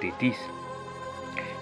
33।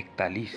41।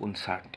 59।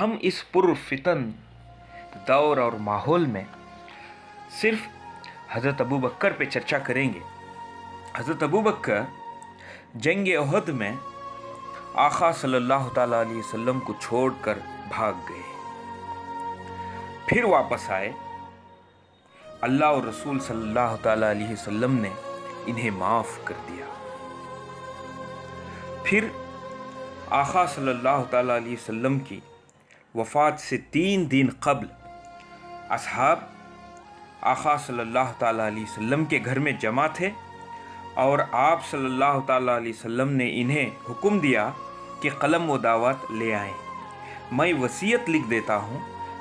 ہم اس پرفتن دور اور ماحول میں صرف حضرت ابو بکر پہ چرچا کریں گے۔ حضرت ابو بکر جنگ احد میں آقا صلی اللہ تعالیٰ علیہ وسلم کو چھوڑ کر بھاگ گئے، پھر واپس آئے۔ اللہ اور رسول صلی اللہ تعالیٰ علیہ وسلم نے انہیں معاف کر دیا۔ پھر آقا صلی اللہ تعالیٰ علیہ وسلم کی وفات سے 3 دن قبل اصحاب آقا صلی اللہ تعالیٰ علیہ وسلم کے گھر میں جمع تھے، اور آپ صلی اللہ تعالیٰ علیہ وسلم نے انہیں حکم دیا کہ قلم و دعوت لے آئیں، میں وصیت لکھ دیتا ہوں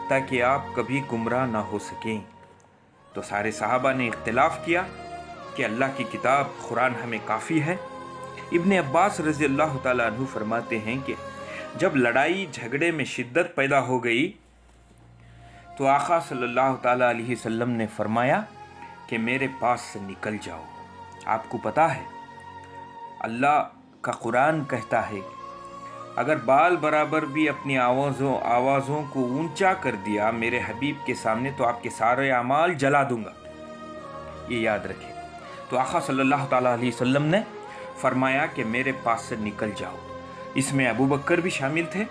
تاکہ آپ کبھی گمراہ نہ ہو سکیں۔ تو سارے صحابہ نے اختلاف کیا کہ اللہ کی کتاب قرآن ہمیں کافی ہے۔ ابن عباس رضی اللہ تعالیٰ عنہ فرماتے ہیں کہ جب لڑائی جھگڑے میں شدت پیدا ہو گئی تو آقا صلی اللہ تعالیٰ علیہ وسلم نے فرمایا کہ میرے پاس سے نکل جاؤ۔ آپ کو پتہ ہے اللہ کا قرآن کہتا ہے اگر بال برابر بھی اپنی آوازوں کو اونچا کر دیا میرے حبیب کے سامنے تو آپ کے سارے اعمال جلا دوں گا، یہ یاد رکھیں۔ تو آقا صلی اللہ تعالیٰ علیہ وسلم نے فرمایا کہ میرے پاس سے نکل جاؤ۔ اس میں ابو بکر بھی شامل تھے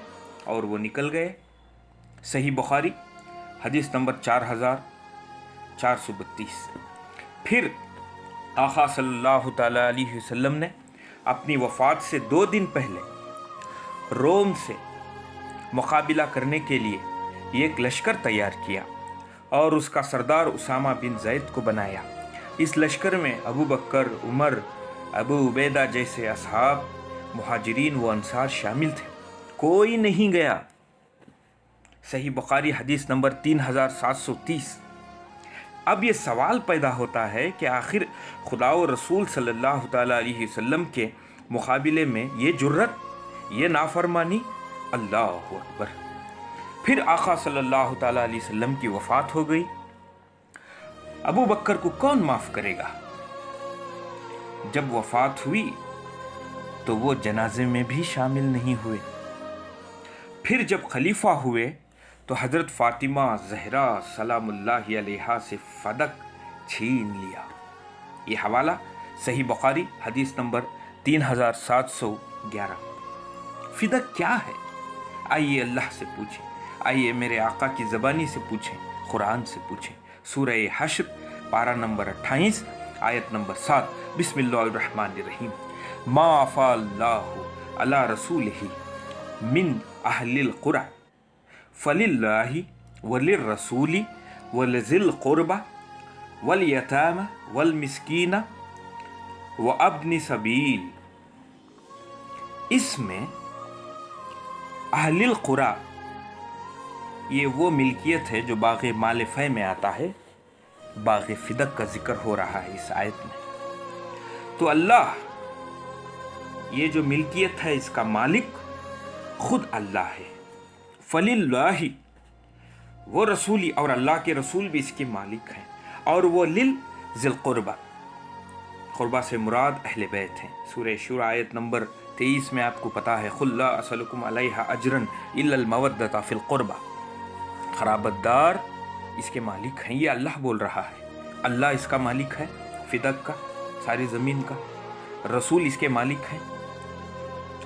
اور وہ نکل گئے۔ صحیح بخاری حدیث نمبر 4432۔ پھر آقا صلی اللہ تعالیٰ علیہ وسلم نے اپنی وفات سے 2 دن پہلے روم سے مقابلہ کرنے کے لیے ایک لشکر تیار کیا اور اس کا سردار اسامہ بن زید کو بنایا۔ اس لشکر میں ابو بکر، عمر، ابو عبیدہ جیسے اصحاب مہاجرین و انصار شامل تھے، کوئی نہیں گیا۔ صحیح بخاری حدیث نمبر 3730۔ اب یہ سوال پیدا ہوتا ہے کہ آخر خدا و رسول صلی اللہ تعالیٰ علیہ وسلم کے مقابلے میں یہ جرت، یہ نافرمانی، اللہ اکبر۔ پھر آقا صلی اللہ تعالیٰ علیہ وسلم کی وفات ہو گئی۔ ابو بکر کو کون معاف کرے گا؟ جب وفات ہوئی تو وہ جنازے میں بھی شامل نہیں ہوئے۔ پھر جب خلیفہ ہوئے تو حضرت فاطمہ زہرا سلام اللہ علیہا سے فدق چھین لیا۔ یہ حوالہ صحیح بخاری حدیث نمبر 3711۔ فدق کیا ہے؟ آئیے اللہ سے پوچھیں، آئیے میرے آقا کی زبانی سے پوچھیں، قرآن سے پوچھیں۔ سورہ حشر پارہ نمبر 28 آیت نمبر 7۔ بسم اللہ الرحمن الرحیم۔ ما افاء اللہ علی رسولہ من اہل القرى فللہ وللرسول ولذی القربى والیتامى والمسکین وابن سبیل۔ اس میں اہل القرى یہ وہ ملکیت ہے جو باغ مال فہ میں آتا ہے، باغ فدق کا ذکر ہو رہا ہے اس آیت میں۔ تو اللہ یہ جو ملکیت ہے اس کا مالک خود اللہ ہے۔ فللہ وہ رسولی، اور اللہ کے رسول بھی اس کے مالک ہیں، اور وہ للذی القربى، قربہ سے مراد اہل بیت ہیں۔ سورہ شورى آیت نمبر 23 میں آپ کو پتا ہے قل لا اسألکم علیہ اجرا الا المودۃ فی القربى، قرابت دار اس کے مالک ہیں۔ یہ اللہ بول رہا ہے، اللہ اس کا مالک ہے، فدق کا، ساری زمین کا۔ رسول اس کے مالک ہیں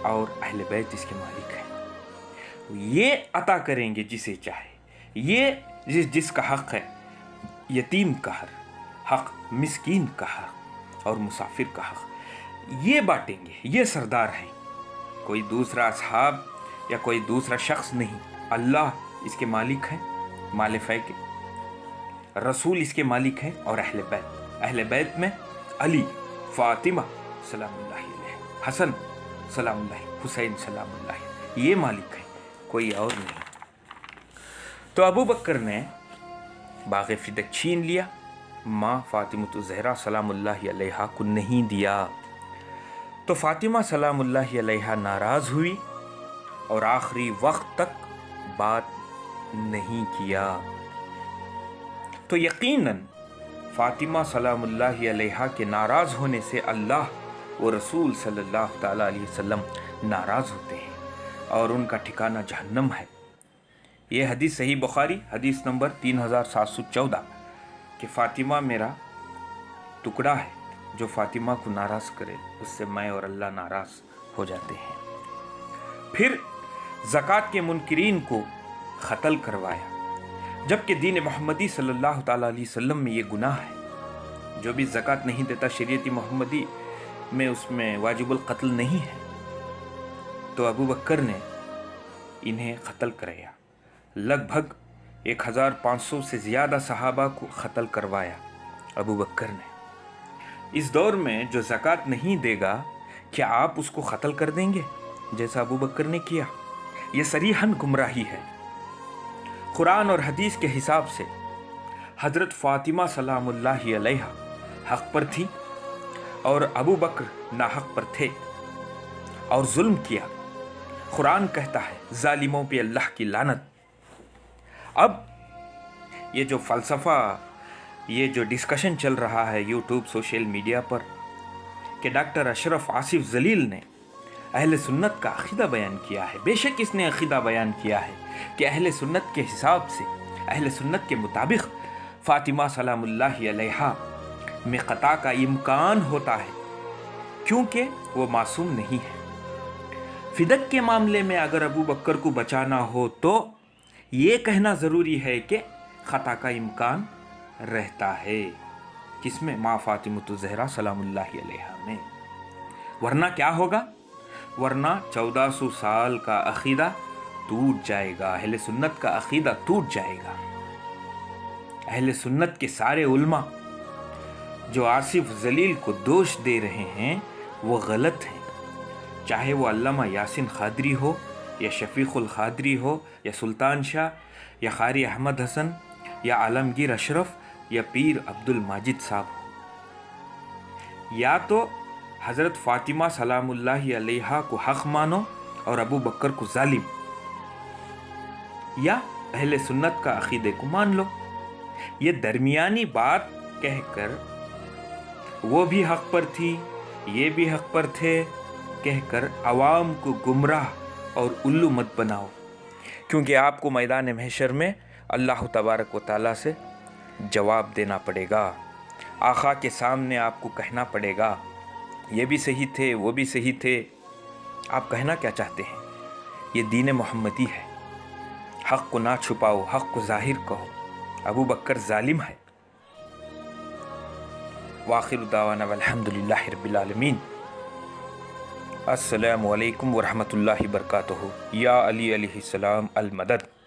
اور اہل بیت اس کے مالک ہیں۔ یہ عطا کریں گے جسے چاہے، یہ جس کا حق ہے، یتیم کا حق، مسکین کا حق اور مسافر کا حق، یہ بانٹیں گے۔ یہ سردار ہیں، کوئی دوسرا اصحاب یا کوئی دوسرا شخص نہیں۔ اللہ اس کے مالک ہیں، مال فہ کے، رسول اس کے مالک ہیں، اور اہل بیت میں علی، فاطمہ سلام اللہ علیہ، حسن سلام اللہ، حسین سلام اللہ، یہ مالک ہیں، کوئی اور نہیں۔ تو ابو بکر نے باغ فدق چھین لیا، ماں فاطمہ الزہرا سلام اللہ علیہا کو نہیں دیا۔ تو فاطمہ سلام اللہ علیہا ناراض ہوئی اور آخری وقت تک بات نہیں کیا۔ تو یقیناً فاطمہ سلام اللہ علیہا کے ناراض ہونے سے اللہ و رسول صلی اللہ تعالیٰ علیہ وسلم ناراض ہوتے ہیں۔ اور ان کا ٹھکانہ جہنم ہے۔ یہ حدیث صحیح بخاری حدیث نمبر 3714 کہ فاطمہ میرا ٹکڑا ہے، جو فاطمہ کو ناراض کرے اس سے میں اور اللہ ناراض ہو جاتے ہیں۔ پھر زکوٰۃ کے منکرین کو قتل کروایا، جبکہ دین محمدی صلی اللہ تعالیٰ علیہ وسلم میں یہ گناہ ہے۔ جو بھی زکوٰۃ نہیں دیتا شریعت محمدی میں اس میں واجب القتل نہیں ہے، تو ابو بکر نے انہیں قتل کرایا۔ لگ بھگ 1500 سے زیادہ صحابہ کو قتل کروایا ابو بکر نے۔ اس دور میں جو زکوٰۃ نہیں دے گا، کیا آپ اس کو قتل کر دیں گے جیسا ابو بکر نے کیا؟ یہ صریحاً گمراہی ہے۔ قرآن اور حدیث کے حساب سے حضرت فاطمہ سلام اللہ علیہا حق پر تھی اور ابو بکر ناحق پر تھے اور ظلم کیا۔ قرآن کہتا ہے ظالموں پہ اللہ کی لعنت۔ اب یہ جو فلسفہ، یہ جو ڈسکشن چل رہا ہے یوٹیوب سوشل میڈیا پر کہ ڈاکٹر اشرف آصف ذلیل نے اہل سنت کا عقیدہ بیان کیا ہے، بے شک اس نے عقیدہ بیان کیا ہے کہ اہل سنت کے حساب سے، اہل سنت کے مطابق فاطمہ سلام اللہ علیہا میں قطع کا امکان ہوتا ہے، کیونکہ وہ معصوم نہیں ہے۔ فدق کے معاملے میں اگر ابو بکر کو بچانا ہو تو یہ کہنا ضروری ہے کہ خطا کا امکان رہتا ہے، کس میں؟ ماں فاطمۃ الزہرا سلام اللہ علیہا میں۔ ورنہ کیا ہوگا؟ ورنہ 1400 سال کا عقیدہ ٹوٹ جائے گا، اہل سنت کا عقیدہ ٹوٹ جائے گا۔ اہل سنت کے سارے علماء جو آصف ذلیل کو دوش دے رہے ہیں وہ غلط ہیں، چاہے وہ علامہ یاسین قادری ہو یا شفیق القادری ہو یا سلطان شاہ یا قاری احمد حسن یا عالمگیر اشرف یا پیر عبد الماجد صاحب ہو۔ یا تو حضرت فاطمہ سلام اللہ علیہا کو حق مانو اور ابو بکر کو ظالم، یا اہل سنت کا عقیدے کو مان لو۔ یہ درمیانی بات کہہ کر وہ بھی حق پر تھی، یہ بھی حق پر تھے کہہ کر عوام کو گمراہ اور الو مت بناؤ، کیونکہ آپ کو میدان محشر میں اللہ تبارک و تعالیٰ سے جواب دینا پڑے گا۔ آقا کے سامنے آپ کو کہنا پڑے گا یہ بھی صحیح تھے، وہ بھی صحیح تھے۔ آپ کہنا کیا چاہتے ہیں؟ یہ دین محمدی ہے، حق کو نہ چھپاؤ، حق کو ظاہر کہو۔ ابو بکر ظالم ہے۔ وآخر دعوانا والحمد للہ رب العالمین۔ السلام علیکم ورحمۃ اللہ وبرکاتہ۔ یا علی علیہ السلام المدد۔